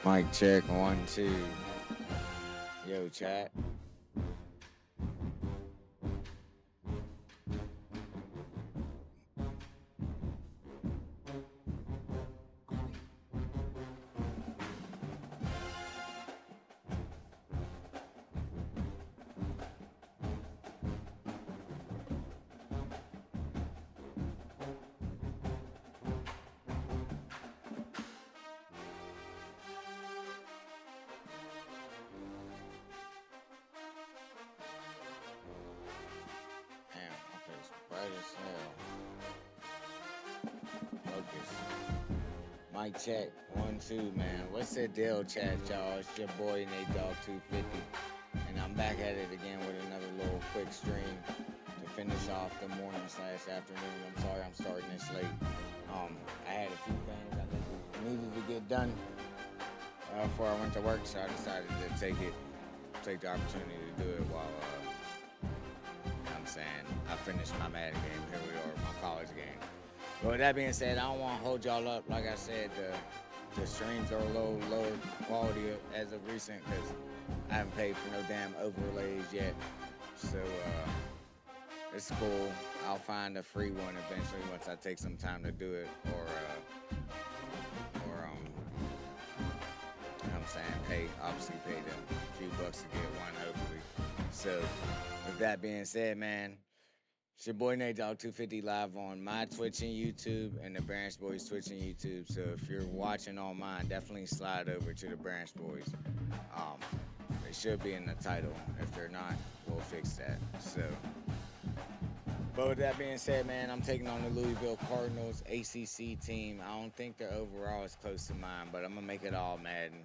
Mic check, 1, 2. Yo, chat. Damn, okay, it's bright as hell. Focus. Mic check, 1, 2, man. What's the deal, chat, y'all? It's your boy, Nate Dog 250. And I'm back at it again with another little quick stream to finish off the morning/afternoon. I'm sorry I'm starting this late. I had a few things I needed to get done before I went to work, so I decided to take the opportunity to do it while I finished my Madden game. Here we are, my college game. But with that being said, I don't want to hold y'all up. Like I said, the streams are a little lower quality as of recent because I haven't paid for no damn overlays yet. So it's cool. I'll find a free one eventually once I take some time to do it, or you know what I'm saying, obviously pay them a few bucks to get one, hopefully. So with that being said, man, it's your boy Nate Dog 250 live on my Twitch and YouTube and the Branch Boys Twitch and YouTube. So if you're watching on mine, definitely slide over to the Branch Boys. They should be in the title. If they're not, we'll fix that. So, but with that being said, man, I'm taking on the Louisville Cardinals ACC team. I don't think their overall is close to mine, but I'm gonna make it all Madden.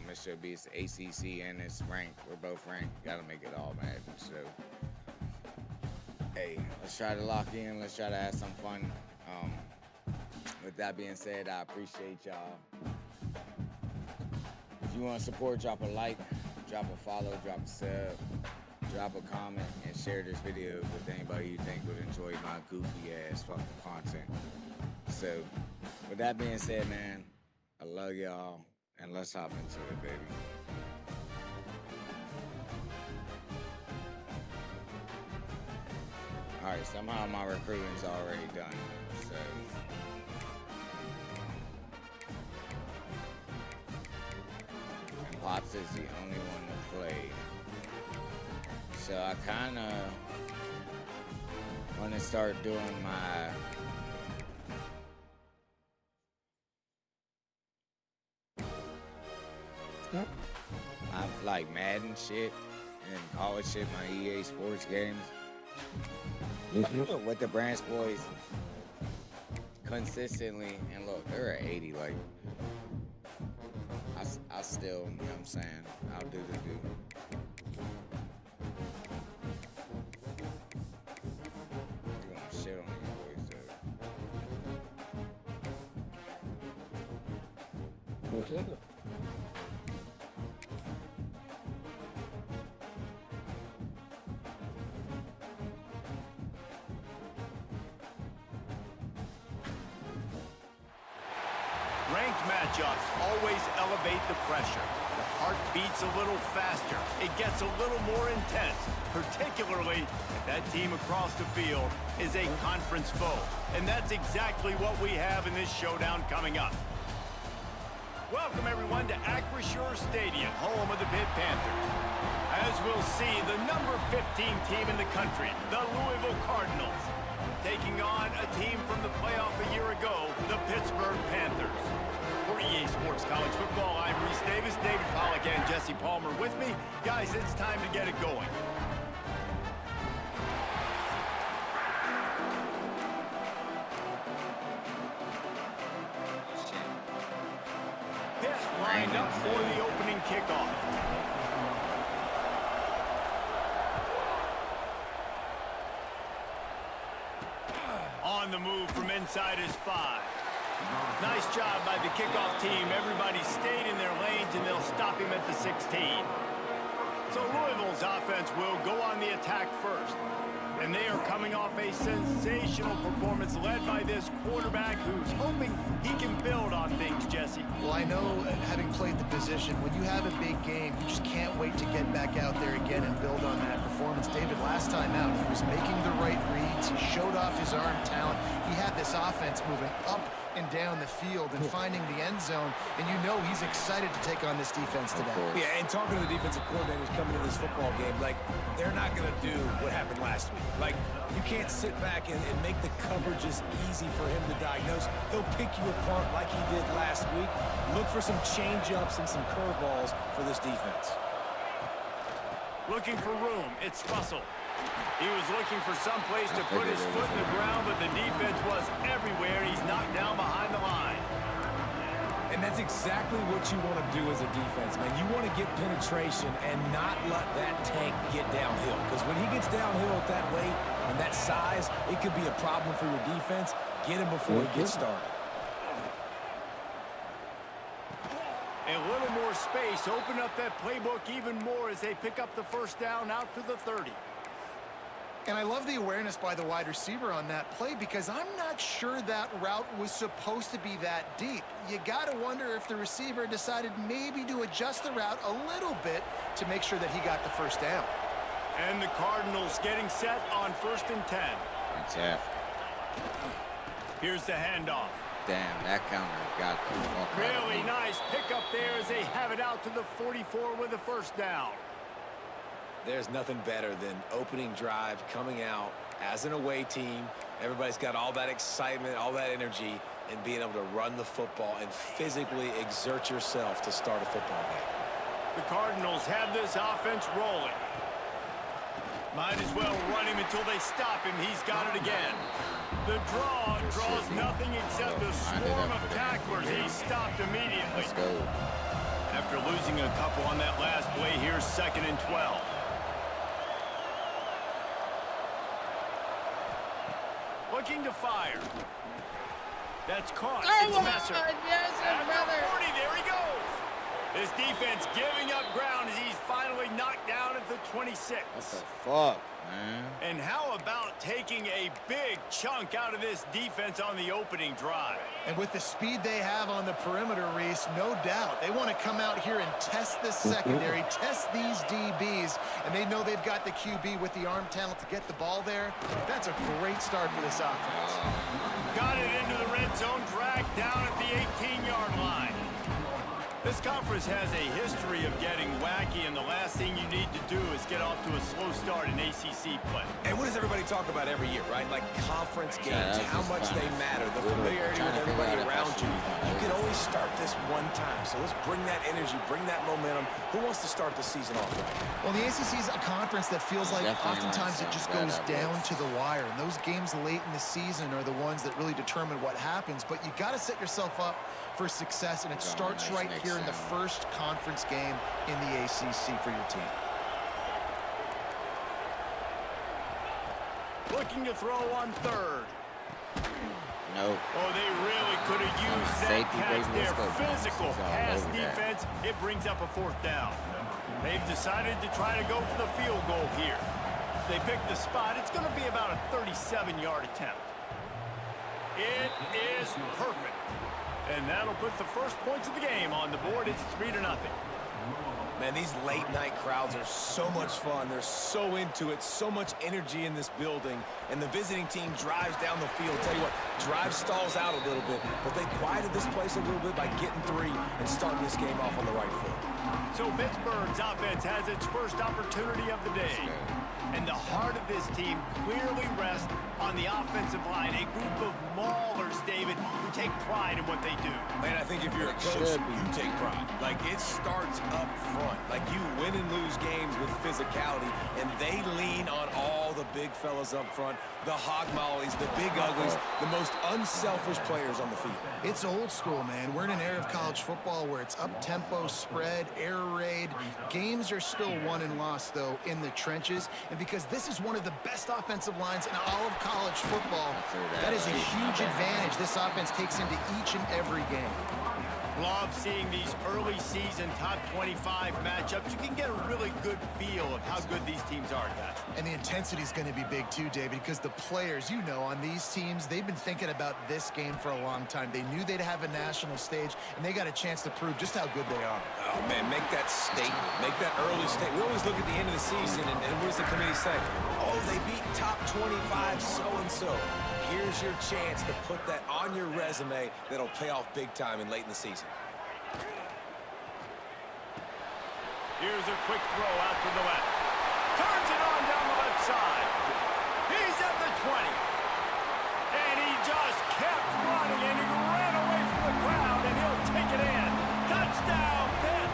It should be, it's ACC and it's ranked. We're both ranked. Gotta make it all Madden. So, hey, let's try to lock in. Let's try to have some fun. With that being said, I appreciate y'all. If you want to support, drop a like, drop a follow, drop a sub, drop a comment, and share this video with anybody you think would enjoy my goofy ass fucking content. So, with that being said, man, I love y'all, and let's hop into it, baby. Alright, somehow my recruiting's already done, so. And Pops is the only one to play. So I kinda wanna start doing my like Madden shit and college shit, my EA Sports games. With the Branch Boys consistently, and look, they're at 80. Like, I still, you know what I'm saying, I'll do the do. You're gonna shit on these boys, though. What's that? Ranked matchups always elevate the pressure. The heart beats a little faster. It gets a little more intense, particularly if that team across the field is a conference foe. And that's exactly what we have in this showdown coming up. Welcome, everyone, to Acrisure Stadium, home of the Pitt Panthers. As we'll see, the number 15 team in the country, the Louisville Cardinals, taking on a team from the playoff a year ago, the Pittsburgh Panthers. For EA Sports College Football, I'm Reese Davis, David Pollack, and Jesse Palmer with me. Guys, it's time to get it going. Pitt lined up for the opening kickoff. On the move from inside his 5. Nice job by the kickoff team. Everybody stayed in their lanes, and they'll stop him at the 16. So Louisville's offense will go on the attack first. And they are coming off a sensational performance led by this quarterback who's hoping he can build on things, Jesse. Well, I know, having played the position, when you have a big game, you just can't wait to get back out there again and build on that performance. David, last time out, he was making the right reads. He showed off his arm talent. He had this offense moving up and down the field and finding the end zone, and you know he's excited to take on this defense today. Yeah, and talking to the defensive coordinators coming into this football game, like, they're not going to do what happened last week. Like, you can't sit back and make the coverages easy for him to diagnose. He'll pick you apart like he did last week. Look for some change-ups and some curveballs for this defense. Looking for room. It's Fussell. He was looking for some place to put his foot in the ground, but the defense was everywhere. He's knocked down behind the line. And that's exactly what you want to do as a defense, man. You want to get penetration and not let that tank get downhill. Because when he gets downhill at that weight and that size, it could be a problem for your defense. Get him before he gets started. A little more space. Open up that playbook even more as they pick up the first down out to the 30. And I love the awareness by the wide receiver on that play because I'm not sure that route was supposed to be that deep. You got to wonder if the receiver decided maybe to adjust the route a little bit to make sure that he got the first down. And the Cardinals getting set on 1st and 10. That's it. Here's the handoff. Damn, that counter got the fuck out of Really me. nice pickup there as they have it out to the 44 with a first down. There's nothing better than opening drive, coming out as an away team. Everybody's got all that excitement, all that energy, and being able to run the football and physically exert yourself to start a football game. The Cardinals have this offense rolling. Might as well run him until they stop him. He's got it again. The draw draws nothing except a swarm of tacklers. He's stopped immediately. Let's go. After losing a couple on that last play, here's 2nd and 12. Looking to fire. That's caught. It's Messer. Yes, At brother. the 40, there he goes. This defense giving up ground as he's finally knocked down at the 26. What the fuck, man? And how about taking a big chunk out of this defense on the opening drive? And with the speed they have on the perimeter, Reese, no doubt, they want to come out here and test this secondary, test these DBs, and they know they've got the QB with the arm talent to get the ball there. That's a great start for this offense. Got it into the red zone, dragged down at the 18-yard line. This conference has a history of getting wacky, and the last thing you need to do is get off to a slow start in ACC play. And what does everybody talk about every year, right? Like conference games, Yeah, how much they matter, the familiarity with everybody around you. You can only start this one time, so let's bring that energy, bring that momentum. Who wants to start the season off right? Well, the ACC is a conference that feels like oftentimes it just goes down to the wire. And those games late in the season are the ones that really determine what happens. But you got to set yourself up for success, and it starts right here in the first conference game in the ACC for your team. Looking to throw on 3rd. No. Oh, they really could have used that catch there. Physical pass defense. It brings up a 4th down. They've decided to try to go for the field goal here. They picked the spot. It's going to be about a 37-yard attempt. It is perfect. And that'll put the first points of the game on the board. It's 3-0. Man, these late-night crowds are so much fun. They're so into it, so much energy in this building. And the visiting team drives down the field. Tell you what, drive stalls out a little bit, but they quieted this place a little bit by getting 3 and starting this game off on the right foot. So Pittsburgh's offense has its first opportunity of the day. And the heart of this team clearly rests on the offensive line. A group of maulers, David, who take pride in what they do. Man, I think if you're a coach, you take pride. Like, it starts up front. Like, you win and lose games with physicality, and they lean on all the big fellas up front, the hog mollies, the big uglies, the most unselfish players on the field. It's old school, man. We're in an era of college football where it's up-tempo, spread, air raid. Games are still won and lost, though, in the trenches. And because this is one of the best offensive lines in all of college football, that is a huge advantage this offense takes into each and every game. Love seeing these early season top 25 matchups. You can get a really good feel of how good these teams are, guys. And the intensity is going to be big too, David, because the players, you know, on these teams, they've been thinking about this game for a long time. They knew they'd have a national stage, and they got a chance to prove just how good they are. Oh, man, make that statement. Make that early statement. We always look at the end of the season, and what does the committee say? Oh, they beat top 25 so-and-so. Here's your chance to put that on your resume that'll pay off big time and late in the season. Here's a quick throw out to the left. Turns it on down the left side. He's at the 20. And he just kept running, and he ran away from the crowd, and he'll take it in. Touchdown, Pitt!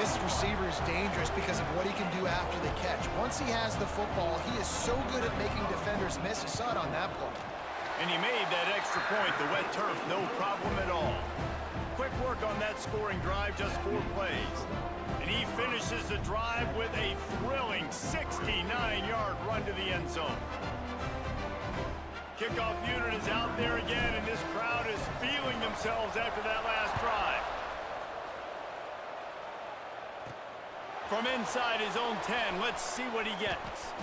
This receiver is dangerous because of what he can do after the catch. Once he has the football, he is so good at making defenders miss. You saw it on that play. And he made that extra point, the wet turf, no problem at all. Quick work on that scoring drive, just 4 plays. And he finishes the drive with a thrilling 69-yard run to the end zone. Kickoff unit is out there again, and this crowd is feeling themselves after that last drive. From inside his own 10, let's see what he gets.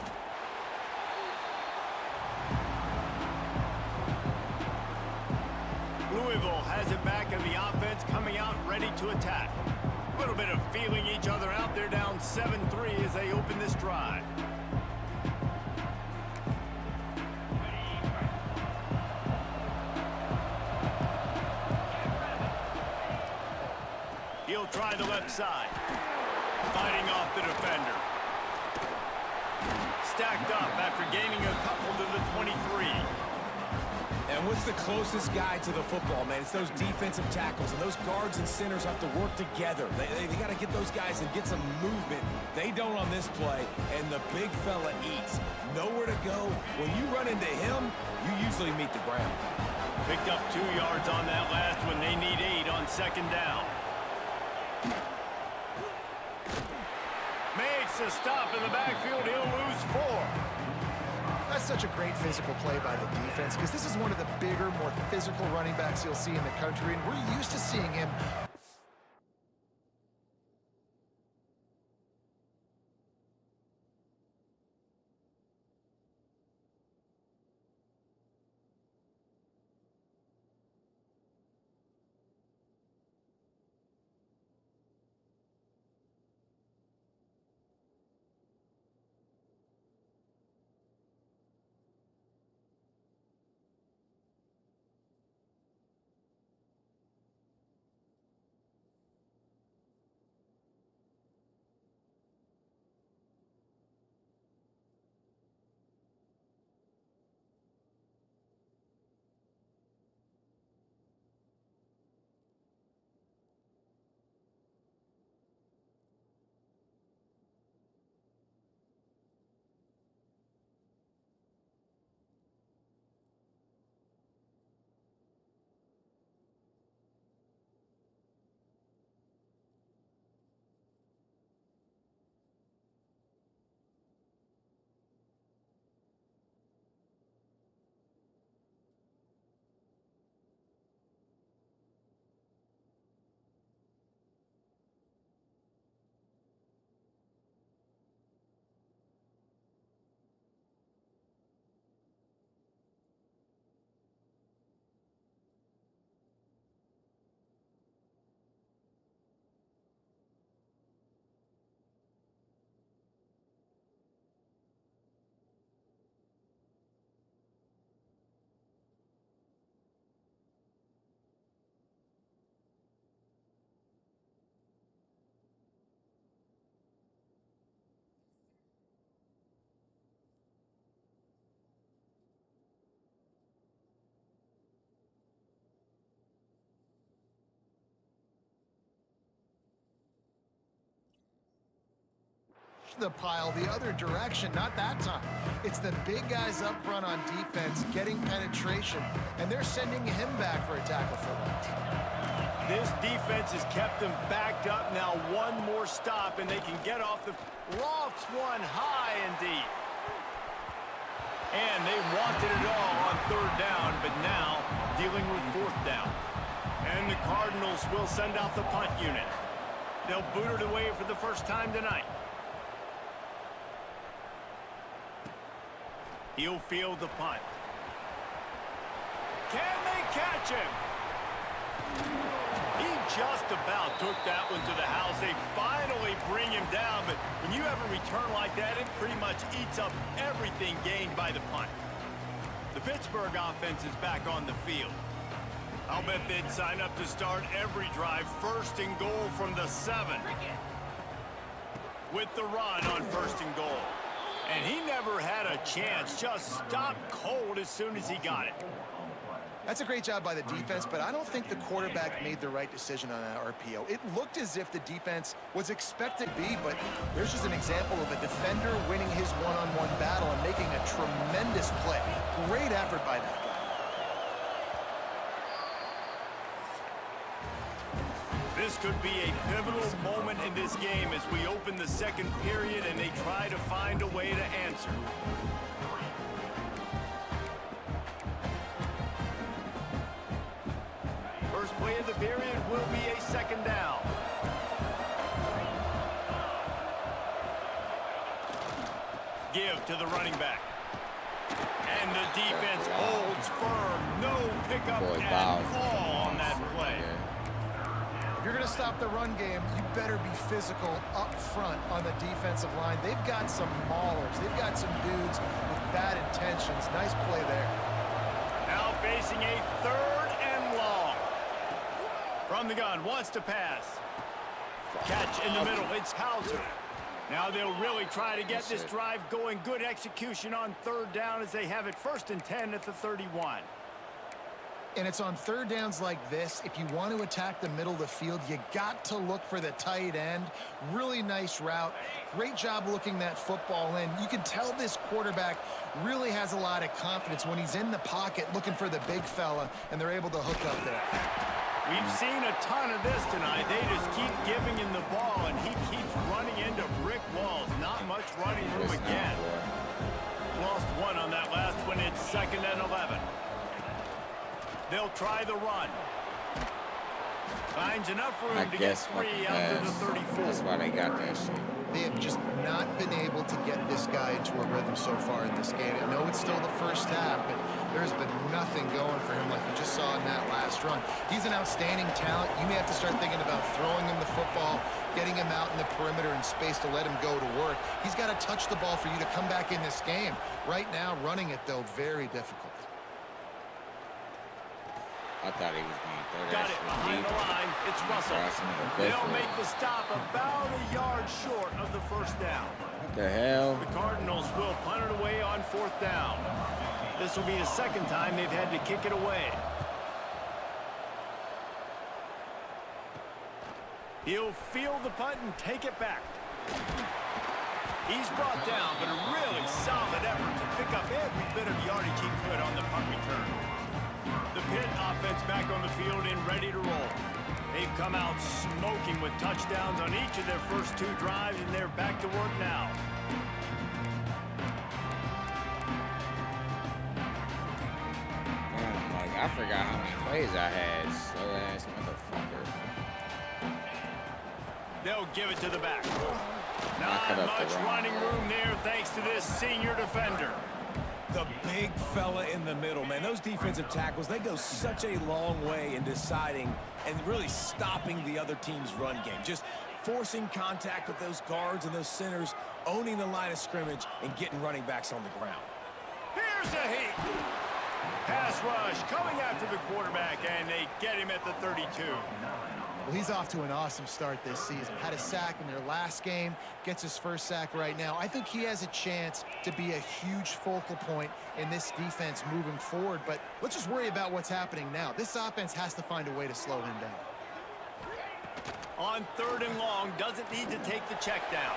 Louisville has it back, and the offense coming out ready to attack. A little bit of feeling each other out. They're down 7-3 as they open this drive. He'll try the left side. Fighting off the defender. Stacked up after gaining a couple to the 23. And what's the closest guy to the football, man? It's those defensive tackles, and those guards and centers have to work together. They got to get those guys and get some movement. They don't on this play, and the big fella eats. Nowhere to go. When you run into him, you usually meet the ground. Picked up 2 yards on that last one. They need 8 on second down. Makes a stop in the backfield. He'll lose 4. That's such a great physical play by the defense because this is one of the bigger, more physical running backs you'll see in the country, and we're used to seeing him. The pile the other direction, not that time. It's the big guys up front on defense getting penetration, and they're sending him back for a tackle for loss. This defense has kept them backed up. Now one more stop, and they can get off the lofts one high and deep. And they wanted it all on 3rd down, but now dealing with 4th down. And the Cardinals will send out the punt unit. They'll boot it away for the first time tonight. He'll field the punt. Can they catch him? He just about took that one to the house. They finally bring him down, but when you have a return like that, it pretty much eats up everything gained by the punt. The Pittsburgh offense is back on the field. I'll bet they'd sign up to start every drive first and goal from the 7. With the run on first and goal. And he never had a chance, just stopped cold as soon as he got it. That's a great job by the defense, but I don't think the quarterback made the right decision on that RPO. It looked as if the defense was expected to be, but there's just an example of a defender winning his one-on-one battle and making a tremendous play. Great effort by that guy. This could be a pivotal moment in this game as we open the second period and they try to find a way to answer. First play of the period will be a second down. Give to the running back. And the defense holds firm. No pickup at all on that play. If you're going to stop the run game, you better be physical up front on the defensive line. They've got some maulers. They've got some dudes with bad intentions. Nice play there. Now facing a 3rd and long. From the gun, wants to pass. Catch in the middle, it's Hauser. Now they'll really try to get this drive going. Good execution on 3rd down as they have it 1st and 10 at the 31. And it's on 3rd downs like this. If you want to attack the middle of the field, you got to look for the tight end. Really nice route. Great job looking that football in. You can tell this quarterback really has a lot of confidence when he's in the pocket looking for the big fella, and they're able to hook up there. We've seen a ton of this tonight. They just keep giving him the ball, and he keeps running into brick walls. Not much running room again. Lost one on that last one. It's 2nd and 11. They'll try the run. Finds enough room to get 3 out to the 34. That's why they got that shit. They have just not been able to get this guy into a rhythm so far in this game. I know it's still the first half, but there's been nothing going for him like you just saw in that last run. He's an outstanding talent. You may have to start thinking about throwing him the football, getting him out in the perimeter in space to let him go to work. He's got to touch the ball for you to come back in this game. Right now, running it, though, very difficult. I thought he was going to throw that Got it behind the line. It's Russell. They'll make the stop about a yard short of the 1st down. What the hell? The Cardinals will punt it away on 4th down. This will be the 2nd time they've had to kick it away. He'll field the punt and take it back. He's brought down, but a really solid effort to pick up every bit of yardage he could on the punt return. The Pitt offense back on the field and ready to roll. They've come out smoking with touchdowns on each of their first 2 drives, and they're back to work now. Damn, like, I forgot how many plays I had. Slow-ass motherfucker. They'll give it to the back. Not much running room there thanks to this senior defender. The big fella in the middle, man. Those defensive tackles, they go such a long way in deciding and really stopping the other team's run game. Just forcing contact with those guards and those centers, owning the line of scrimmage, and getting running backs on the ground. Here's a heat. Pass rush coming after the quarterback, and they get him at the 32. Well, he's off to an awesome start this season. Had a sack in their last game, gets his 1st sack right now. I think he has a chance to be a huge focal point in this defense moving forward, but let's just worry about what's happening now. This offense has to find a way to slow him down. On 3rd and long, doesn't need to take the check down.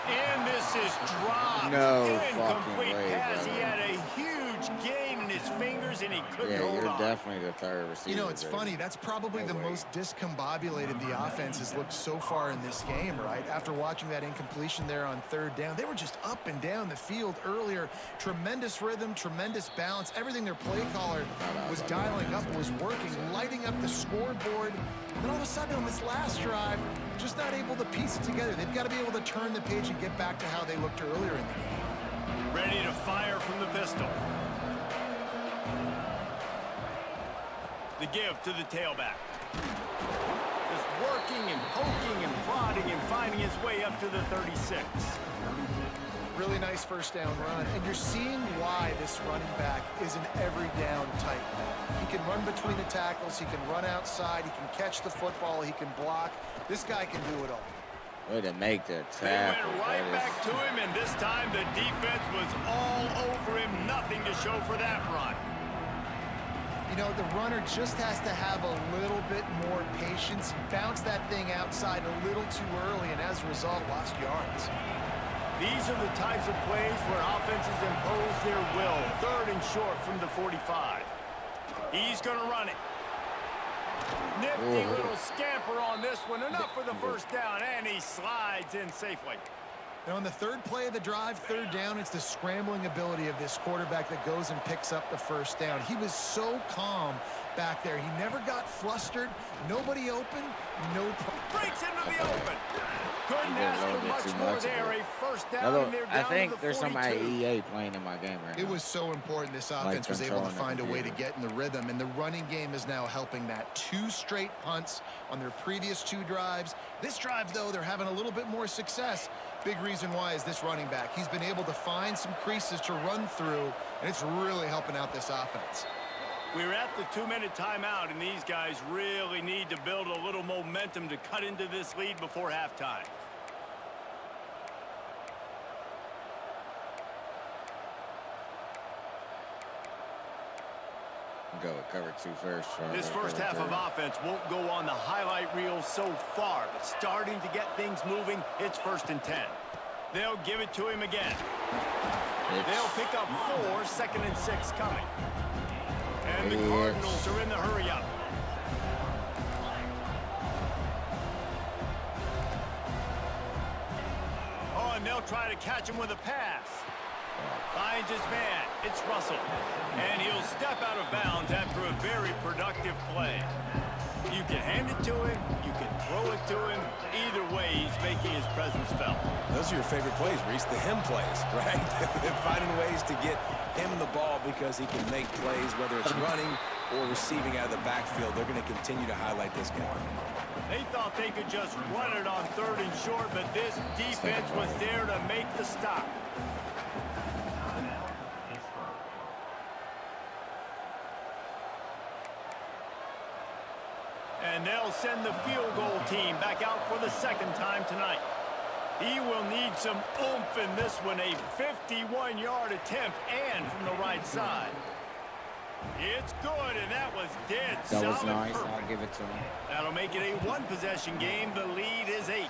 And this is dropped. No Incomplete fucking way, pass. brother. He had a huge huge gain in his fingers, and he couldn't hold you're on. definitely the third receiver. You know, it's funny. That's probably the most discombobulated the offense has looked so far in this game, right? After watching that incompletion there on third down, they were just up and down the field earlier. Tremendous rhythm, tremendous balance. Everything their play caller was dialing up was working, lighting up the scoreboard. Then all of a sudden on this last drive, just not able to piece it together. They've got to be able to turn the page and get back to how they looked earlier in the game. Ready to fire from the pistol. The give to the tailback. Just working and poking and prodding and finding his way up to the 36. Really nice first down run, and you're seeing why this running back is an every down type back. He can run between the tackles, he can run outside, he can catch the football, he can block. This guy can do it all. Way to make the tackle. They went right back to him, and this time the defense was all over him. Nothing to show for that run. You know, the runner just has to have a little bit more patience. Bounce that thing outside a little too early, and as a result, lost yards. These are the types of plays where offenses impose their will. Third and short from the 45. He's going to run it. Nifty little scamper on this one. Enough for the first down, and he slides in safely. Now on the third play of the drive, third down, it's the scrambling ability of this quarterback that goes and picks up the first down. He was so calm back there. He never got flustered. Nobody open. No breaks into the open. Couldn't ask for much more there. A first down, and they're down I think to the there's 42. somebody EA playing in my game right now. It was so important this offense was able to find a way to get in the rhythm, and the running game is now helping that. 2 straight punts on their previous 2 drives. This drive, though, they're having a little bit more success. Big reason why is this running back. He's been able to find some creases to run through, and it's really helping out this offense. We're at the 2-minute timeout, and these guys really need to build a little momentum to cut into this lead before halftime. Go cover 2 first. This first half of offense won't go on the highlight reel so far, but starting to get things moving, it's 1st and 10. They'll give it to him again. They'll pick up 4, 2nd and 6 coming. And the Cardinals are in the hurry-up. Oh, and they'll try to catch him with a pass. Finds his man. It's Russell. And he'll step out of bounds after a very productive play. You can hand it to him. You can throw it to him. Either way, he's making his presence felt. Those are your favorite plays, Reese, the him plays, right? Finding ways to get him the ball because he can make plays, whether it's running or receiving out of the backfield. They're going to continue to highlight this guy. They thought they could just run it on 3rd and short, but this defense was there to make the stop. And they'll send the field goal team back out for the 2nd time tonight. He will need some oomph in this one, a 51-yard attempt and from the right side. It's good, and that was dead solid. That was nice. Perfect. I'll give it to him. That'll make it a 1-possession game. The lead is 8.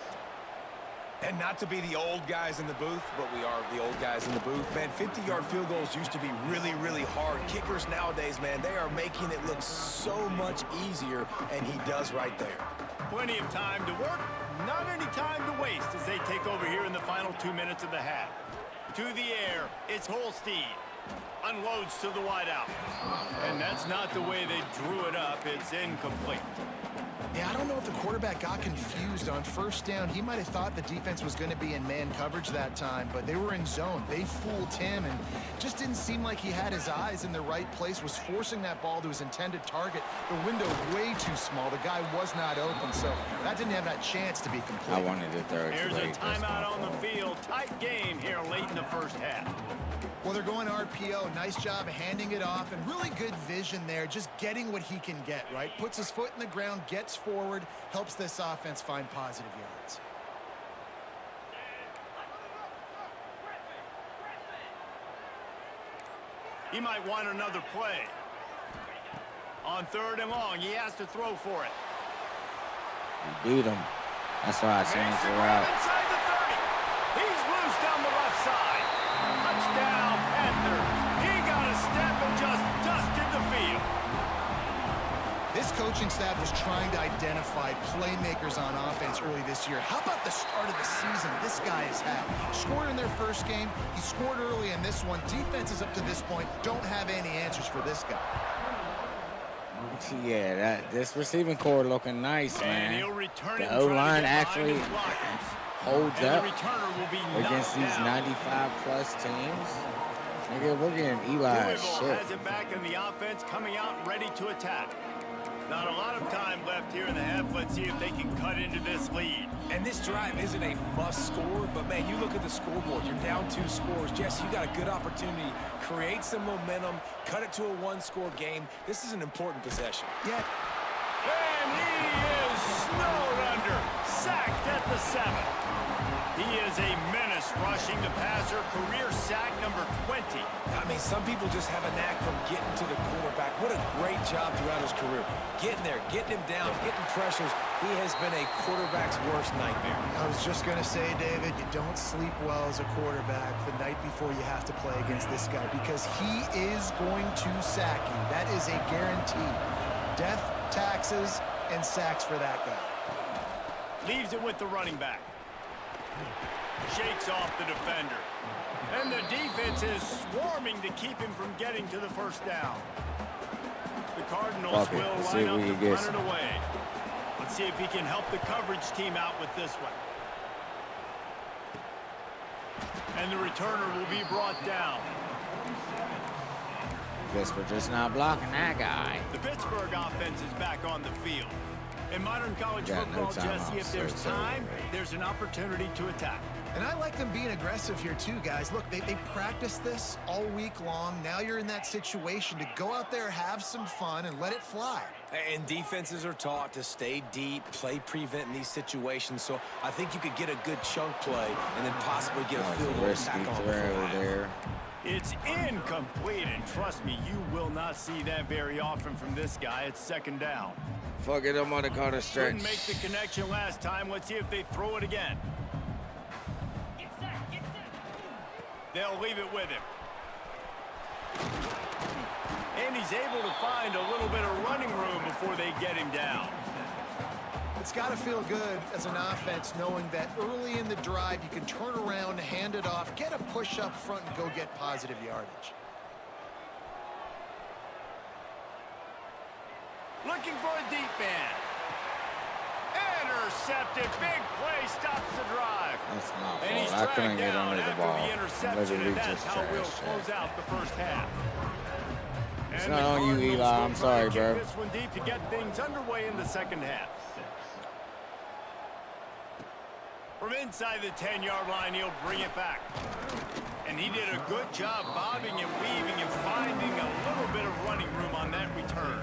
And not to be the old guys in the booth, but we are the old guys in the booth. Man, 50-yard field goals used to be really, really hard. Kickers nowadays, man, they are making it look so much easier, and he does right there. Plenty of time to work, not any time to waste as they take over here in the final 2 minutes of the half. To the air, it's Holstein. Unloads to the wideout. And that's not the way they drew it up. It's incomplete. Yeah, I don't know if the quarterback got confused on 1st down. He might have thought the defense was going to be in man coverage that time, but they were in zone. They fooled him and just didn't seem like he had his eyes in the right place, was forcing that ball to his intended target. The window way too small. The guy was not open, so that didn't have that chance to be complete. I wanted to throw it. Here's a timeout on the field. Tight game here late in the first half. Well, they're going RPO. Nice job handing it off, and really good vision there, just getting what he can get, right? Puts his foot in the ground, gets forward, helps this offense find positive yards. He might want another play. On 3rd and long, he has to throw for it. He beat him. That's why I changed the route. Inside the 30. He's loose down the left side. Touchdown, Panthers. He got a step just dusted the field. This coaching staff is trying to identify playmakers on offense early this year. How about the start of the season this guy has had? Scored in their first game. He scored early in this one. Defenses up to this point don't have any answers for this guy. Yeah, this receiving core looking nice, man. The O-line actually holds up against these 95-plus teams. Nigga, we're getting Eli's shit. Has it back in the offense, coming out ready to attack. Not a lot of time left here in the half. Let's see if they can cut into this lead. And this drive isn't a must score, but man, you look at the scoreboard. You're down 2 scores. Jesse, you got a good opportunity. Create some momentum. Cut it to a 1-score game. This is an important possession. Yeah. And he is snowed under. Sacked at the 7. He is a menace rushing the passer. Career sack number 20. I mean, some people just have a knack for getting to the quarterback. What a great job throughout his career. Getting there, getting him down, getting pressures. He has been a quarterback's worst nightmare. I was just going to say, David, you don't sleep well as a quarterback the night before you have to play against this guy because he is going to sack you. That is a guarantee. Death, taxes, and sacks for that guy. Leaves it with the running back. Shakes off the defender. And the defense is swarming to keep him from getting to the first down. The Cardinals will line up to run it away. Let's see if he can help the coverage team out with this one. And the returner will be brought down. Guess we're just not blocking that guy. The Pittsburgh offense is back on the field. In modern college football, Jesse, if there's time, there's an opportunity to attack. And I like them being aggressive here too, guys. Look, they practice this all week long. Now you're in that situation to go out there, have some fun, and let it fly. And defenses are taught to stay deep, play prevent in these situations. So I think you could get a good chunk play and then possibly get a field goal attack on there. It's incomplete, and trust me, you will not see that very often from this guy. It's second down. Fuck it, I'm on the corner stretch. Couldn't make the connection last time. Let's see if they throw it again. They'll leave it with him. And he's able to find a little bit of running room before they get him down. It's got to feel good as an offense knowing that early in the drive you can turn around, hand it off, get a push up front, and go get positive yardage. Looking for a deep man. Intercepted. Big play stops the drive. That's not and he's I couldn't dragged get down under the after ball. the interception, and that's how we'll close out the first half. It's and not on you, Eli. I'm sorry, bro. This one deep to get things underway in the second half. From inside the 10-yard line, he'll bring it back. And he did a good job bobbing and weaving and finding a little bit of running room on that return.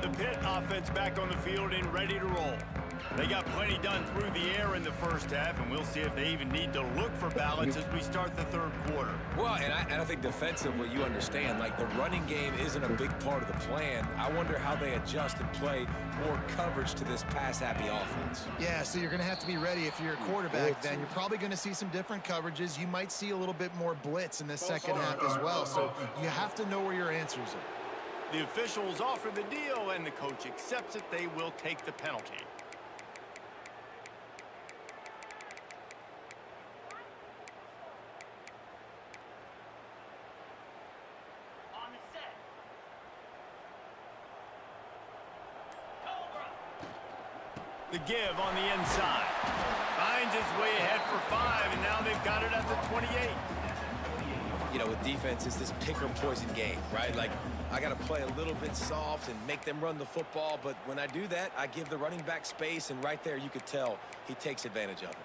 The Pitt offense back on the field and ready to roll. They got plenty done through the air in the first half, and we'll see if they even need to look for balance as we start the third quarter. Well, and I think defensively, you understand, like the running game isn't a big part of the plan. I wonder how they adjust and play more coverage to this pass-happy offense. Yeah, so you're going to have to be ready if you're a quarterback then. You're probably going to see some different coverages. You might see a little bit more blitz in the second half as well, so you have to know where your answers are. The officials offer the deal, and the coach accepts it. They will take the penalty. The give on the inside. Finds his way ahead for 5, and now they've got it at the 28. You know, with defense, it's this pick or poison game, right? Like, I got to play a little bit soft and make them run the football, but when I do that, I give the running back space, and right there you could tell he takes advantage of it.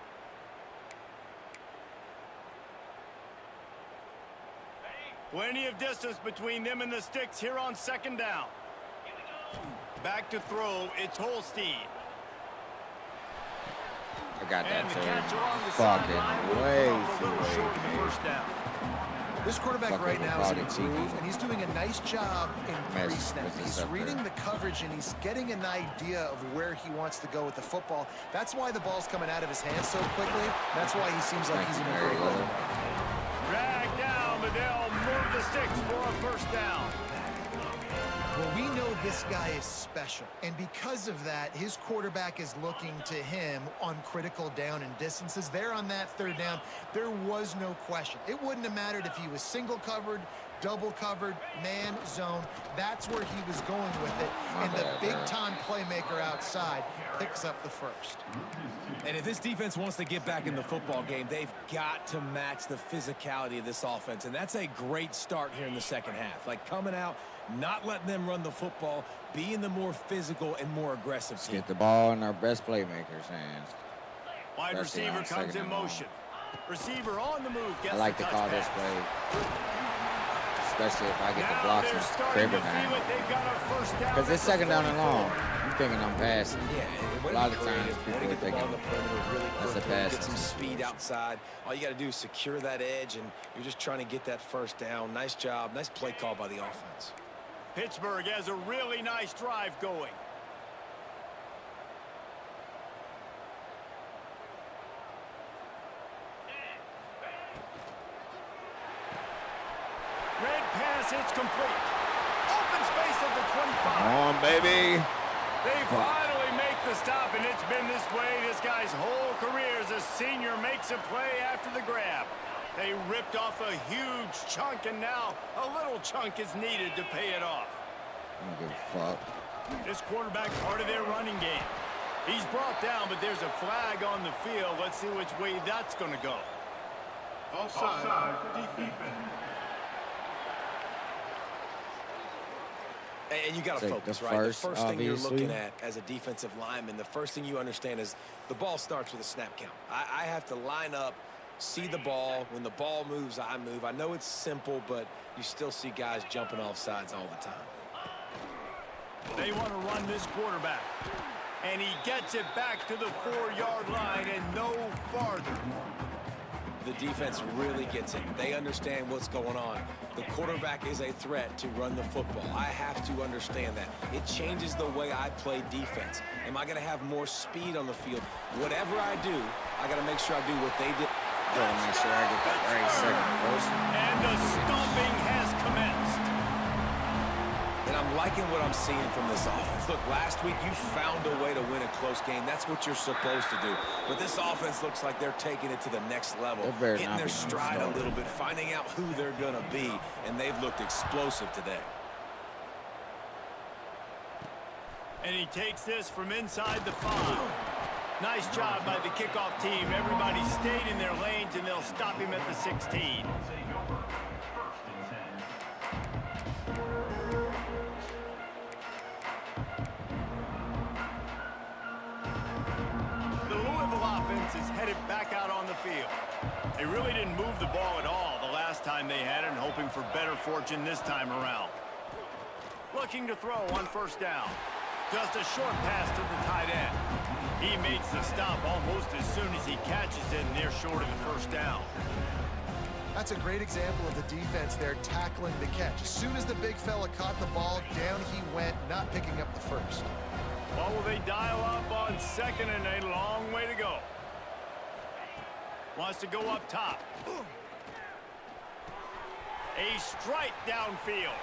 Plenty of distance between them and the sticks here on second down. Back to throw, it's Holstein. I got that fucking way too late. First down. This quarterback right now is in a groove, and he's doing a nice job in pre-snap. He's reading the coverage, and he's getting an idea of where he wants to go with the football. That's why the ball's coming out of his hands so quickly. That's why he seems like he's in a great role. Dragged down, but they'll move with the sticks for a first down. Well, we know this guy is special, and because of that, his quarterback is looking to him on critical down and distances. There on that third down, there was no question. It wouldn't have mattered if he was single covered, double covered, man, zone. That's where he was going with it, and the big-time playmaker outside picks up the first. And if this defense wants to get back in the football game, they've got to match the physicality of this offense, and that's a great start here in the second half. Like coming out, not letting them run the football, being the more physical and more aggressive team. Get the ball in our best playmakers' hands. Wide receiver comes in motion. Receiver on the move. I like to call this play, especially if I get the blocks and cribber now. Because it's second down and long. I'm thinking I'm passing. Yeah, a lot of times people get the are ball on the perimeter really that's a quick, pass. get some speed outside. All you got to do is secure that edge, and you're just trying to get that first down. Nice job. Nice play call by the offense. Pittsburgh has a really nice drive going. Red pass, it's complete. Open space at the 25. Come on, baby. They finally make the stop, and it's been this way this guy's whole career as a senior makes a play after the grab. They ripped off a huge chunk, and now a little chunk is needed to pay it off. I don't give a fuck. This quarterback part of their running game. He's brought down, but there's a flag on the field. Let's see which way that's going to go. Offside, defense. And you got to focus, right? The first thing you're looking at as a defensive lineman, the first thing you understand is the ball starts with a snap count. I have to line up, see the ball. When the ball moves, I move. I know it's simple, but you still see guys jumping off sides all the time. They want to run this quarterback. And he gets it back to the 4-yard line and no farther. The defense really gets it. They understand what's going on. The quarterback is a threat to run the football. I have to understand that. It changes the way I play defense. Am I going to have more speed on the field? Whatever I do, I got to make sure I do what they did. Gotta make sure I get that right second first. And the stomping has commenced. And I'm liking what I'm seeing from this offense. Look, last week you found a way to win a close game. That's what you're supposed to do. But this offense looks like they're taking it to the next level, hitting their stride a little bit, finding out who they're going to be, and they've looked explosive today. And he takes this from inside the 5. Nice job by the kickoff team. Everybody stayed in their lanes, and they'll stop him at the 16. The Louisville offense is headed back out on the field. They really didn't move the ball at all the last time they had it, and hoping for better fortune this time around. Looking to throw on first down. Just a short pass to the tight end. He makes the stop almost as soon as he catches it, and they're short of the first down. That's a great example of the defense there tackling the catch. As soon as the big fella caught the ball, down he went, not picking up the first. Well, will they dial up on second, and a long way to go. Wants to go up top. A strike downfield.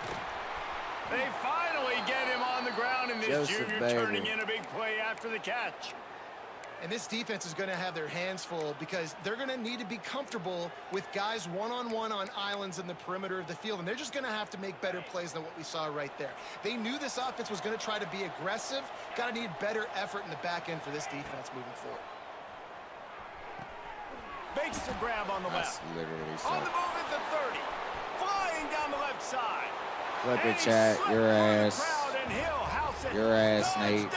They finally get him on the ground, and this junior turning in a big play after the catch. And this defense is going to have their hands full because they're going to need to be comfortable with guys one-on-one on islands in the perimeter of the field, and they're just going to have to make better plays than what we saw right there. They knew this offense was going to try to be aggressive. Got to need better effort in the back end for this defense moving forward. Makes the grab on the left. Literally so. On the move at the 30. Flying down the left side. Flip it, chat. Your ass. Your ass, Nate.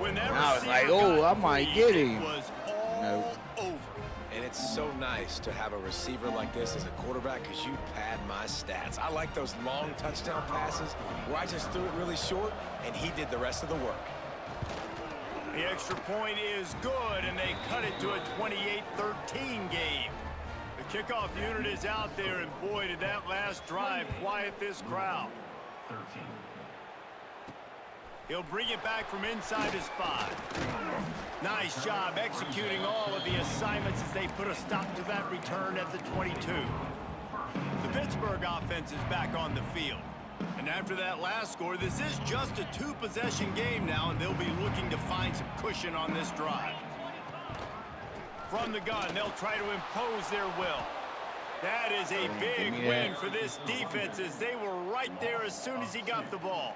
I was like, oh, I might get him. Nope. And it's so nice to have a receiver like this as a quarterback because you pad my stats. I like those long touchdown passes where I just threw it really short and he did the rest of the work. The extra point is good, and they cut it to a 28-13 game. The kickoff unit is out there, and boy, did that last drive quiet this crowd. He'll bring it back from inside his 5. Nice job executing all of the assignments as they put a stop to that return at the 22. The Pittsburgh offense is back on the field. And after that last score, this is just a 2-possession game now, and they'll be looking to find some cushion on this drive. From the gun, they'll try to impose their will. That is a big win for this defense as they were right there as soon as he got the ball.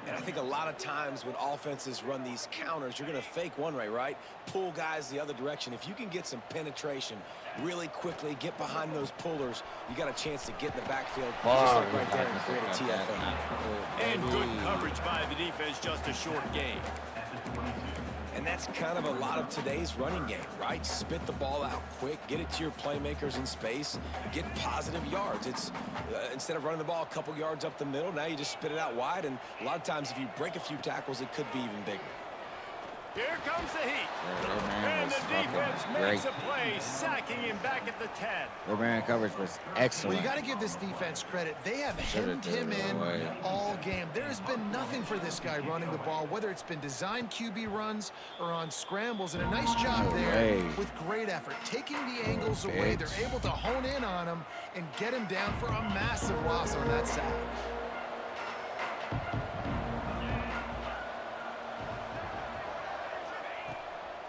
And I think a lot of times when offenses run these counters, you're going to fake one way, right? Pull guys the other direction. If you can get some penetration really quickly, get behind those pullers, you got a chance to get in the backfield, just like right there, and create a TFL. And good coverage by the defense, just a short gain. And that's kind of a lot of today's running game, right? Spit the ball out quick, get it to your playmakers in space, get positive yards. It's instead of running the ball a couple yards up the middle, now you just spit it out wide, and a lot of times if you break a few tackles, it could be even bigger. Here comes the heat. And the defense makes a play, sacking him back at the 10. Their man coverage was excellent. Well, you got to give this defense credit. They have hemmed him in all game. There has been nothing for this guy running the ball, whether it's been designed QB runs or on scrambles. And a nice job there with great effort. Taking the angles away, they're able to hone in on him and get him down for a massive loss on that sack.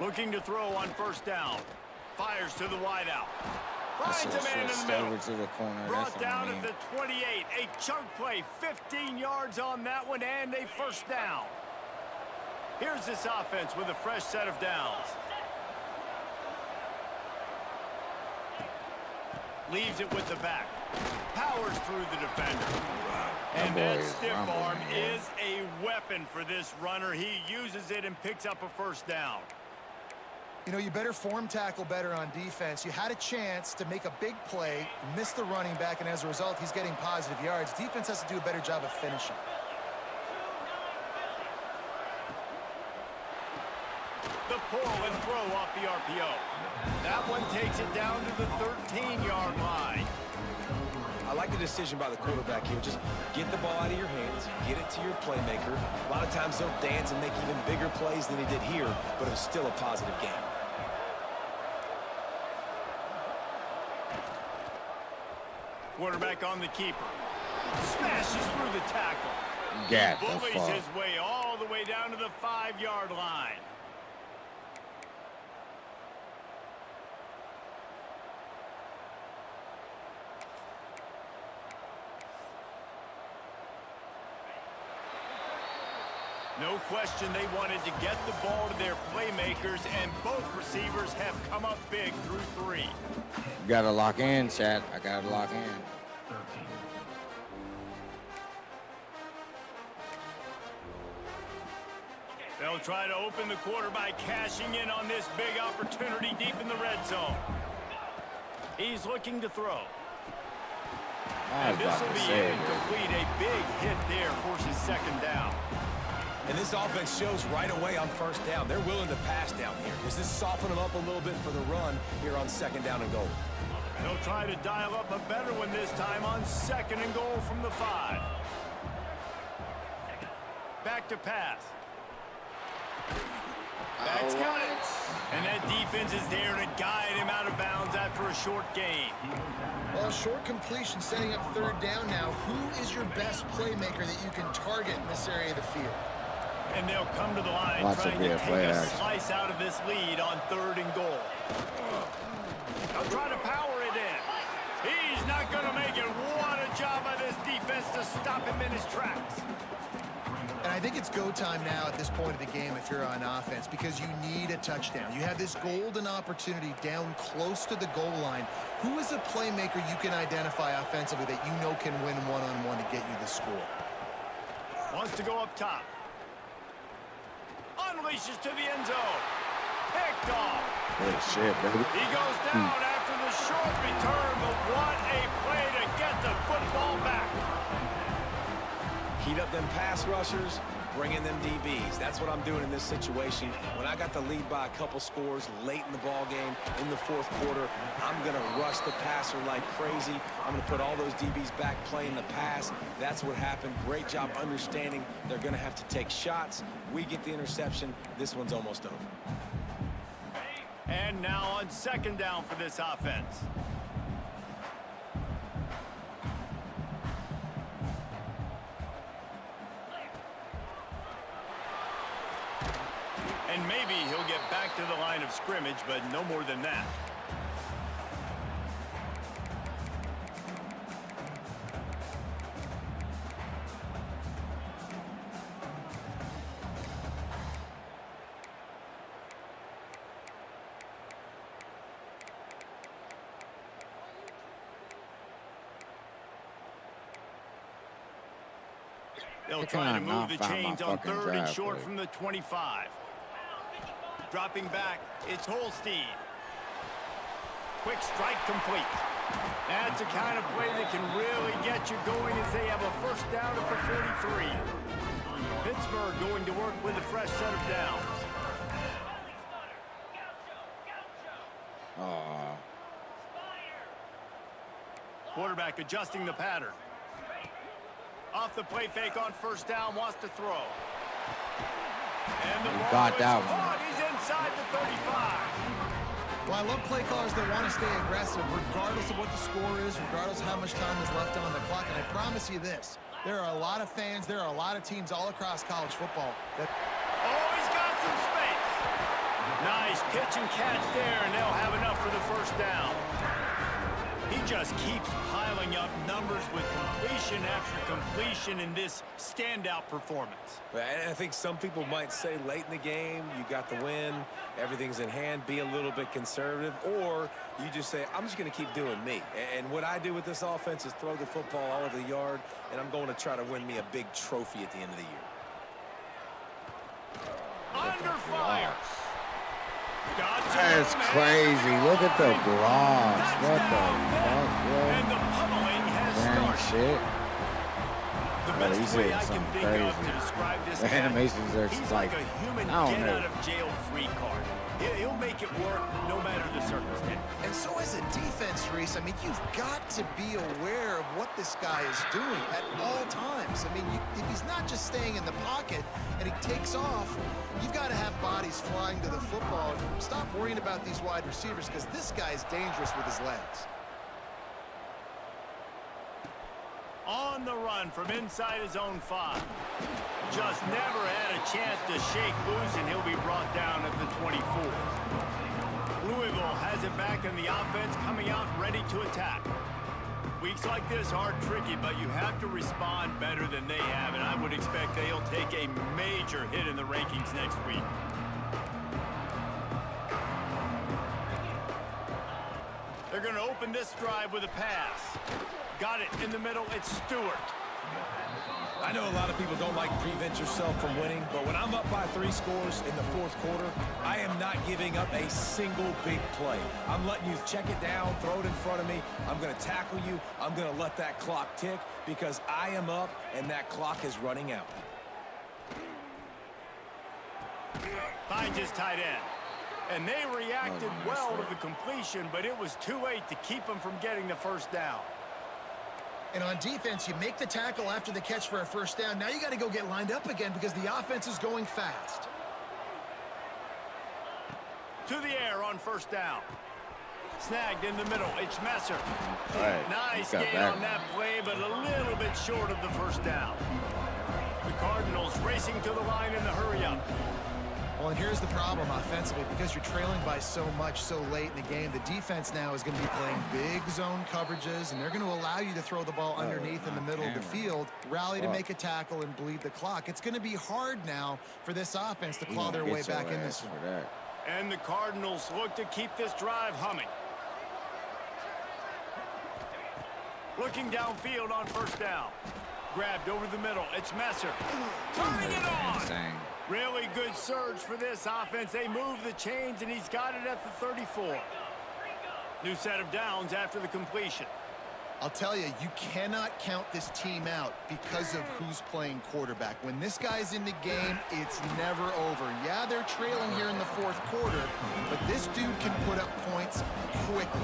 Looking to throw on first down. Fires to the wideout. Finds a man in the middle. To the corner. Brought down at the 28. A chunk play. 15 yards on that one and a first down. Here's this offense with a fresh set of downs. Leaves it with the back. Powers through the defender. And that stiff arm is a weapon for this runner. He uses it and picks up a first down. You know, you better form tackle better on defense. You had a chance to make a big play, miss the running back, and as a result, he's getting positive yards. Defense has to do a better job of finishing. The pull and throw off the RPO. That one takes it down to the 13-yard line. I like the decision by the quarterback here. Just get the ball out of your hands, get it to your playmaker. A lot of times they'll dance and make even bigger plays than he did here, but it was still a positive game. Quarterback on the keeper. Smashes through the tackle. Yeah, bullies his way all the way down to the 5-yard line. No question they wanted to get the ball to their playmakers, and both receivers have come up big through 3. You gotta lock in, chat. I gotta lock in. They'll try to open the quarter by cashing in on this big opportunity deep in the red zone. He's looking to throw. And this will be incomplete. A big hit there forces second down. And this offense shows right away on first down. They're willing to pass down here. Does this soften them up a little bit for the run here on second down and goal? They'll try to dial up a better one this time on second and goal from the 5. Back to pass. That's got it. And that defense is there to guide him out of bounds after a short gain. Well, short completion setting up third down now. Who is your best playmaker that you can target in this area of the field? And they'll come to the line trying to take a slice out of this lead on third and goal. They'll try to power it in. He's not going to make it. What a job by this defense to stop him in his tracks. And I think it's go time now at this point of the game if you're on offense, because you need a touchdown. You have this golden opportunity down close to the goal line. Who is a playmaker you can identify offensively that you know can win one-on-one to get you the score? Wants to go up top. Unleashes to the end zone. Picked off. Good shit, baby. He goes down after the short return, but what a play to get the football back. Heat up them pass rushers, bring in them DBs. That's what I'm doing in this situation. When I got the lead by a couple scores late in the ball game, in the fourth quarter, I'm going to rush the passer like crazy. I'm going to put all those DBs back playing the pass. That's what happened. Great job understanding they're going to have to take shots. We get the interception. This one's almost over. And now on 2nd down for this offense. And maybe he'll get back to the line of scrimmage, but no more than that. They'll try to move the chains on 3rd and short from the 25. Dropping back, it's Holstein. Quick strike complete. That's the kind of play that can really get you going as they have a 1st down at the 43. Pittsburgh going to work with a fresh set of downs. Quarterback adjusting the pattern. Off the play fake on 1st down, wants to throw. And the ball is caught. He's inside the 35. Well, I love play callers that want to stay aggressive regardless of what the score is, regardless of how much time is left on the clock. And I promise you this, there are a lot of fans, there are a lot of teams all across college football that... Oh, he's got some space. Nice pitch and catch there, and they'll have enough for the 1st down. He just keeps piling up numbers with completion after completion in this standout performance. I think some people might say late in the game, you got the win, everything's in hand, be a little bit conservative, or you just say, I'm just going to keep doing me. And what I do with this offense is throw the football all over the yard, and I'm going to try to win me a big trophy at the end of the year. Under fire. That's crazy. Look at the blocks. What the fuck, bro? And the pummeling has started. Shit. The best way I can think of to describe this guy, animations are he's like a human get-out-of-jail-free card. He'll make it work no matter the circumstance. And so as a defense, Reese, I mean, you've got to be aware of what this guy is doing at all times. I mean, if he's not just staying in the pocket and he takes off, you've got to have bodies flying to the football. Stop worrying about these wide receivers because this guy is dangerous with his legs. On the run from inside his own 5. Just never had a chance to shake loose, and he'll be brought down at the 24. Louisville has it back, and the offense coming out ready to attack. Weeks like this are tricky, but you have to respond better than they have, and I would expect they'll take a major hit in the rankings next week. They're going to open this drive with a pass. Got it in the middle. It's Stewart. I know a lot of people don't like prevent yourself from winning, but when I'm up by 3 scores in the 4th quarter, I am not giving up a single big play. I'm letting you check it down, throw it in front of me. I'm going to tackle you. I'm going to let that clock tick because I am up and that clock is running out. Finds his tight end. And they reacted well to the completion, but it was too late to keep them from getting the 1st down. And on defense, you make the tackle after the catch for a 1st down. Now you got to go get lined up again because the offense is going fast. To the air on 1st down. Snagged in the middle. It's Messer. Right. Nice gain on that play, but a little bit short of the 1st down. The Cardinals racing to the line in the hurry-up. Well, and here's the problem offensively. Because you're trailing by so much so late in the game, the defense now is going to be playing big zone coverages, and they're going to allow you to throw the ball underneath in the middle of the field, rally to make a tackle, and bleed the clock. It's going to be hard now for this offense to claw their way back in this one. And the Cardinals look to keep this drive humming. Looking downfield on 1st down. Grabbed over the middle. It's Messer. Turning it on. Really good surge for this offense. They move the chains, and he's got it at the 34. New set of downs after the completion. I'll tell you, you cannot count this team out because of who's playing quarterback. When this guy's in the game, it's never over. Yeah, they're trailing here in the fourth quarter, but this dude can put up points quickly.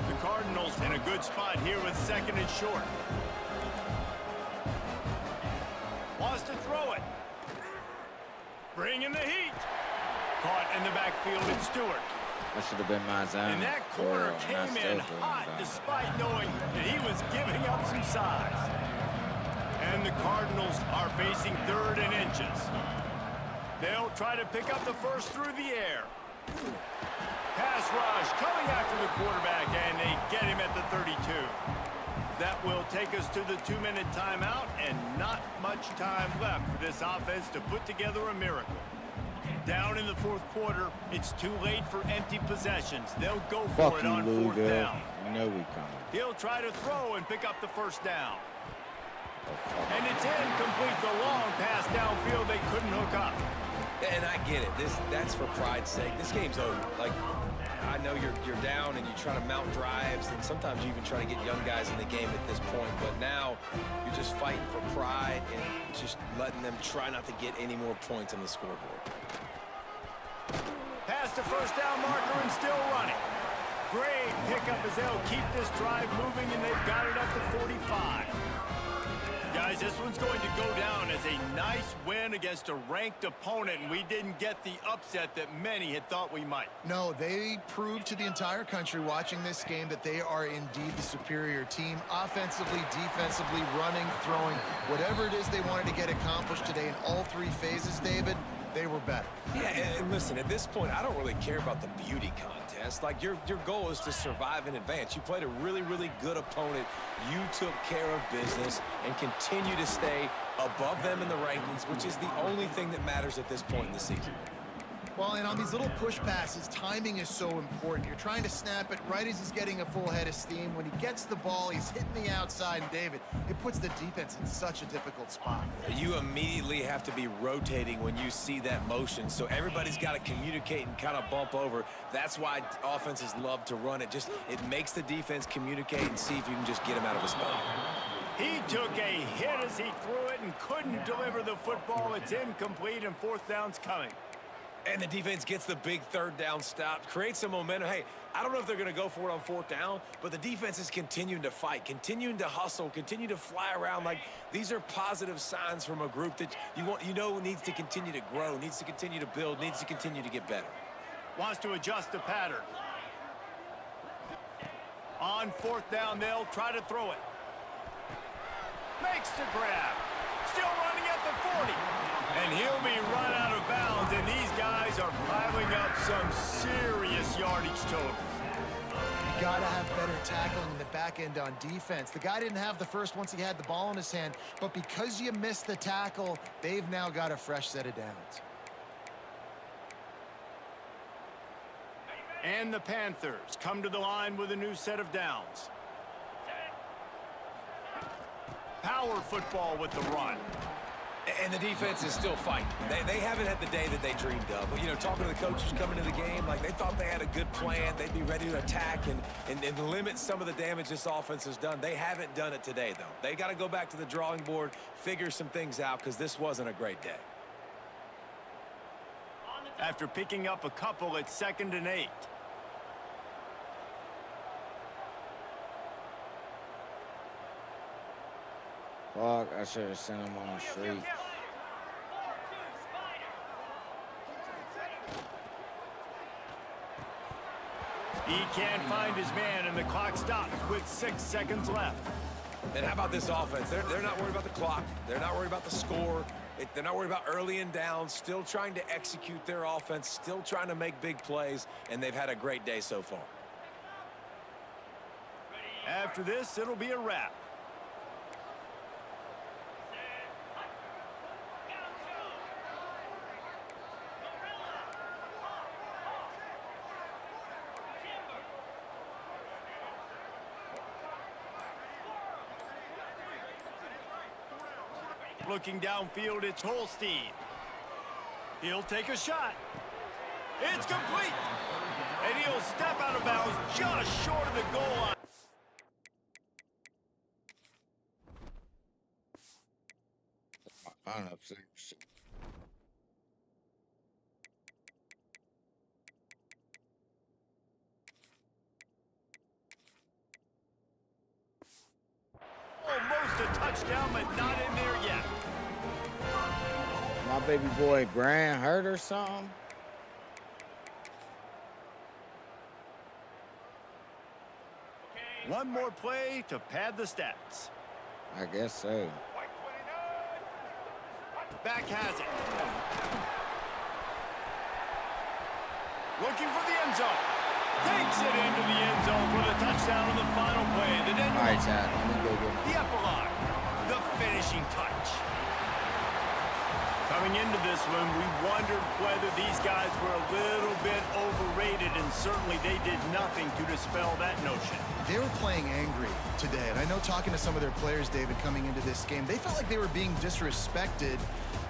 The Cardinals in a good spot here with 2nd and short. Wants to throw it. Bringing the heat. Caught in the backfield, it's Stewart. That should have been my zone. And that corner came in hot despite knowing that he was giving up some size. And the Cardinals are facing 3rd and inches. They'll try to pick up the first through the air. Pass rush coming after the quarterback, and they get him at the 32. That will take us to the 2-minute timeout, and not much time left for this offense to put together a miracle. Down in the fourth quarter, it's too late for empty possessions. They'll go for it on Louisville. 4th down. You know we coming. He'll try to throw and pick up the first down. And it's incomplete. The long pass downfield, they couldn't hook up. And I get it. That's for pride's sake. This game's over. Like, I know you're down and you try to mount drives, and sometimes you even try to get young guys in the game at this point. But now you're just fighting for pride and just letting them try not to get any more points on the scoreboard. Past the first down marker and still running. Great pickup as they'll keep this drive moving, and they've got it up to 45. Guys, this one's going to go down as a nice win against a ranked opponent, and we didn't get the upset that many had thought we might. No, they proved to the entire country watching this game that they are indeed the superior team. Offensively, defensively, running, throwing, whatever it is they wanted to get accomplished today in all 3 phases, David, they were better. Yeah, and listen, at this point, I don't really care about the beauty contest. Like, your goal is to survive and advance. You played a really, really good opponent. You took care of business and continue to stay above them in the rankings, which is the only thing that matters at this point in the season. Well, and on these little push passes, timing is so important. You're trying to snap it right as he's getting a full head of steam. When he gets the ball, he's hitting the outside, and David, it puts the defense in such a difficult spot. You immediately have to be rotating when you see that motion, so everybody's got to communicate and kind of bump over. That's why offenses love to run it. It makes the defense communicate and see if you can just get him out of his spot. He took a hit as he threw it and couldn't deliver the football. It's incomplete, and 4th down's coming. And the defense gets the big 3rd down stop, creates some momentum. Hey, I don't know if they're going to go for it on 4th down, but the defense is continuing to fight, continuing to hustle, continue to fly around. Like, these are positive signs from a group that you know needs to continue to grow, needs to continue to build, needs to continue to get better. Wants to adjust the pattern. On 4th down, they'll try to throw it. Makes the grab. Still running at the 40. And he'll be run out of bounds, and these guys are piling up some serious yardage totals. You got to have better tackling in the back end on defense. The guy didn't have the first once he had the ball in his hand, but because you missed the tackle, they've now got a fresh set of downs. And the Panthers come to the line with a new set of downs. Power football with the run. And the defense is still fighting. They haven't had the day that they dreamed of. But, you know, talking to the coaches coming to the game, like, they thought they had a good plan. They'd be ready to attack and limit some of the damage this offense has done. They haven't done it today, though. They got to go back to the drawing board, figure some things out, because this wasn't a great day. After picking up a couple at 2nd and 8. Fuck, I should have sent him on the street. He can't find his man, and the clock stops with 6 seconds left. And how about this offense? They're not worried about the clock. They're not worried about the score. They're not worried about early and down. Still trying to execute their offense. Still trying to make big plays, and they've had a great day so far. After this, it'll be a wrap. Looking downfield, it's Holstein. He'll take a shot. It's complete. And he'll step out of bounds just short of the goal line. I don't know. Almost a touchdown, but not in there yet. My baby boy Grant hurt or something. One more play to pad the stats. I guess so. Back has it. Looking for the end zone. Takes it into the end zone for the touchdown on the final play. The All right, Chad. Let me go get the epilogue. The finishing touch. Coming into this one, we wondered whether these guys were a little bit overrated, and certainly they did nothing to dispel that notion. They were playing angry today, and I know talking to some of their players, David, coming into this game, they felt like they were being disrespected.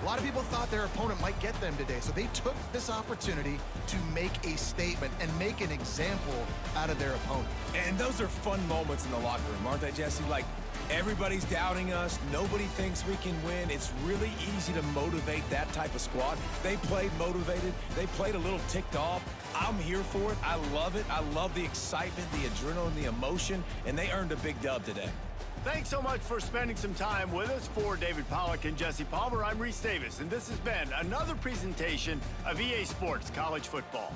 A lot of people thought their opponent might get them today, so they took this opportunity to make a statement and make an example out of their opponent. And those are fun moments in the locker room, aren't they, Jesse? Like, everybody's doubting us. Nobody thinks we can win. It's really easy to motivate that type of squad. They played motivated. They played a little ticked off. I'm here for it. I love it. I love the excitement, the adrenaline, the emotion, and they earned a big dub today. Thanks so much for spending some time with us. For David Pollack and Jesse Palmer, I'm Reese Davis, and this has been another presentation of EA Sports College Football.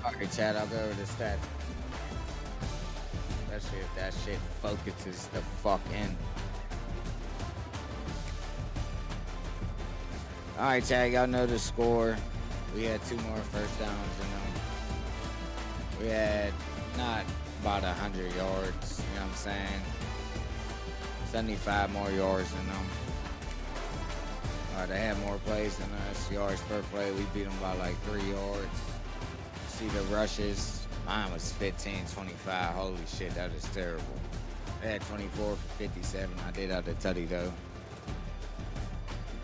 Okay, Chad, I'll go over the stats. Especially if that shit focuses the fuck in. Alright, Chad, y'all know the score. We had 2 more first downs in them. We had not about 100 yards, you know what I'm saying? 75 more yards than them. They had more plays than us, yards per play. We beat them by like 3 yards. See the rushes, mine was 15, 25. Holy shit, that is terrible. They had 24 for 57. I did have the tutty though.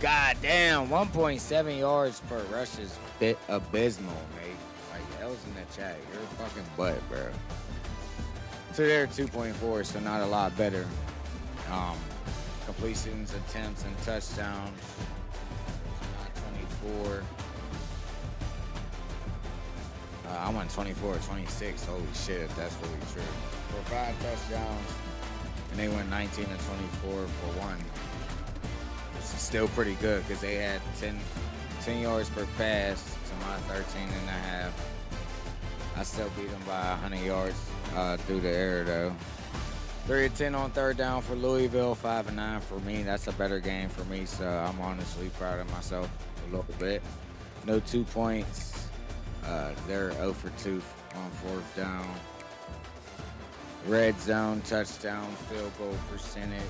God damn, 1.7 yards per rush is abysmal, mate. Like, L's in the chat. You're a fucking butt, bro. So they're 2.4, so not a lot better. Completions, attempts, and touchdowns. Not 24. I went 24 or 26. Holy shit, if that's really true. For 5 touchdowns, and they went 19 and 24 for 1. This is still pretty good because they had 10 yards per pass to my 13 and a half. I still beat them by 100 yards through the air, though. 3 of 10 on third down for Louisville, 5 and 9 for me. That's a better game for me, so I'm honestly proud of myself a little bit. No 2 points. They're 0 for 2 on 4th down. Red zone, touchdown, field goal percentage.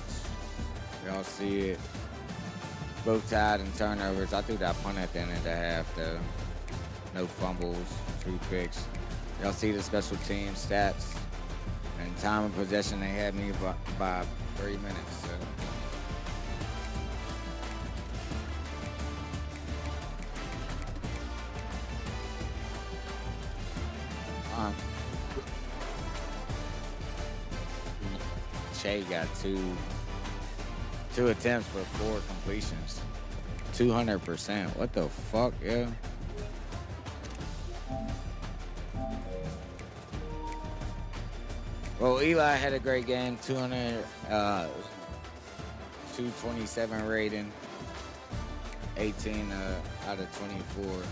Y'all see it. Both tied in turnovers. I threw that punt at the end of the half, though. No fumbles, 2 picks. Y'all see the special team stats. And time of possession, they had me by 3 minutes. So. Shea got two attempts for 4 completions. 200%. What the fuck, yeah? Well, Eli had a great game. 227 rating. 18 out of 24.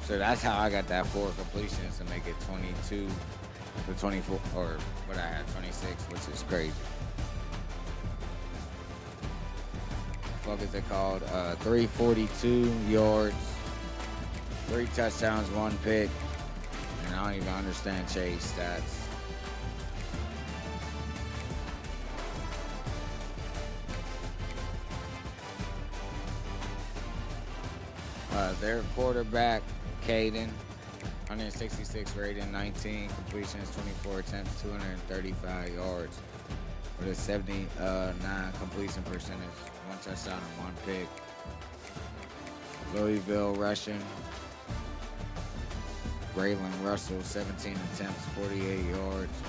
So that's how I got that 4 completions to make it 22 to 24, or what I had, 26, which is crazy. Fuck is it called? 342 yards, 3 touchdowns, 1 pick, and I don't even understand Chase stats. Their quarterback, Caden, 166 rating, 19 completions, 24 attempts, 235 yards with a 79 completion percentage, 1 touchdown and 1 pick. Louisville rushing, Braylon Russell, 17 attempts, 48 yards.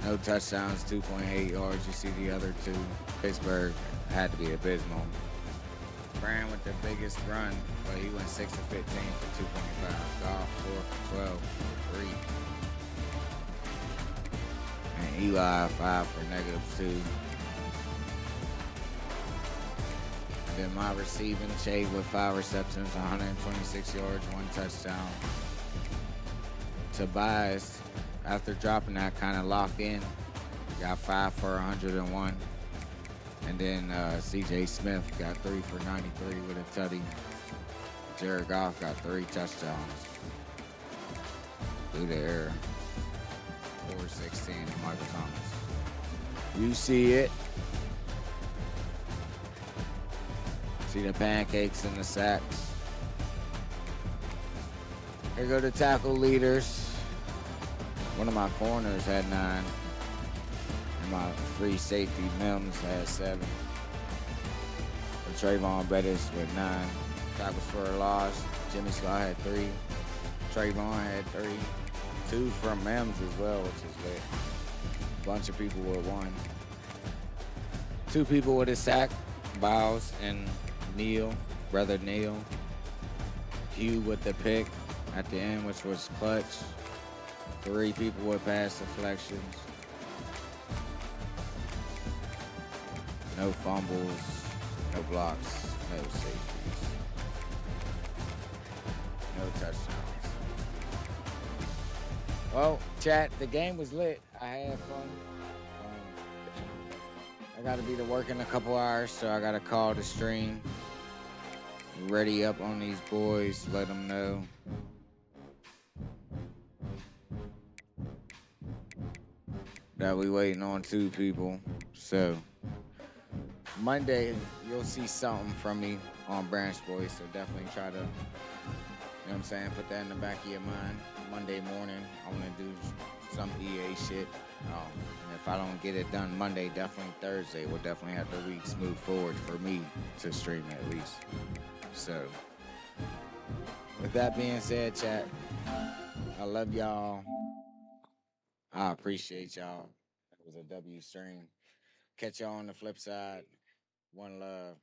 No touchdowns, 2.8 yards. You see the other 2. Pittsburgh had to be abysmal. Ran with the biggest run, but he went 6 of 15 for 2.5. Goff 4 for 12, 3. And Eli 5 for -2. And then my receiving, Chase with 5 receptions, 126 yards, 1 touchdown. Tobias, after dropping that, kind of locked in. Got 5 for 101. And then C.J. Smith got 3 for 93 with a tutty. Jared Goff got 3 touchdowns through the air. 416 to Michael Thomas. You see it. See the pancakes and the sacks. Here go the tackle leaders. One of my corners had 9. My free safety, Mims, had 7. For Trayvon Bettis with 9. Tackles for a loss. Jimmy Scott had 3. Trayvon had 3. 2 from Mims as well, which is lit. A bunch of people with 1. 2 people with a sack. Biles and Neal, brother Neal. Hugh with the pick at the end, which was clutch. 3 people with pass deflections. No fumbles, no blocks, no safeties, no touchdowns. Well, chat, the game was lit. I had fun. I got to be to work in a couple hours, so I got to call the stream. Ready up on these boys, let them know. That we waiting on 2 people, so. Monday, you'll see something from me on Branch Boys, so definitely try to, you know what I'm saying, put that in the back of your mind. Monday morning, I want to do some EA shit. And if I don't get it done Monday, definitely Thursday. We'll definitely have the weeks move forward for me to stream at least. So, with that being said, chat, I love y'all. I appreciate y'all. It was a W stream. Catch y'all on the flip side. One love.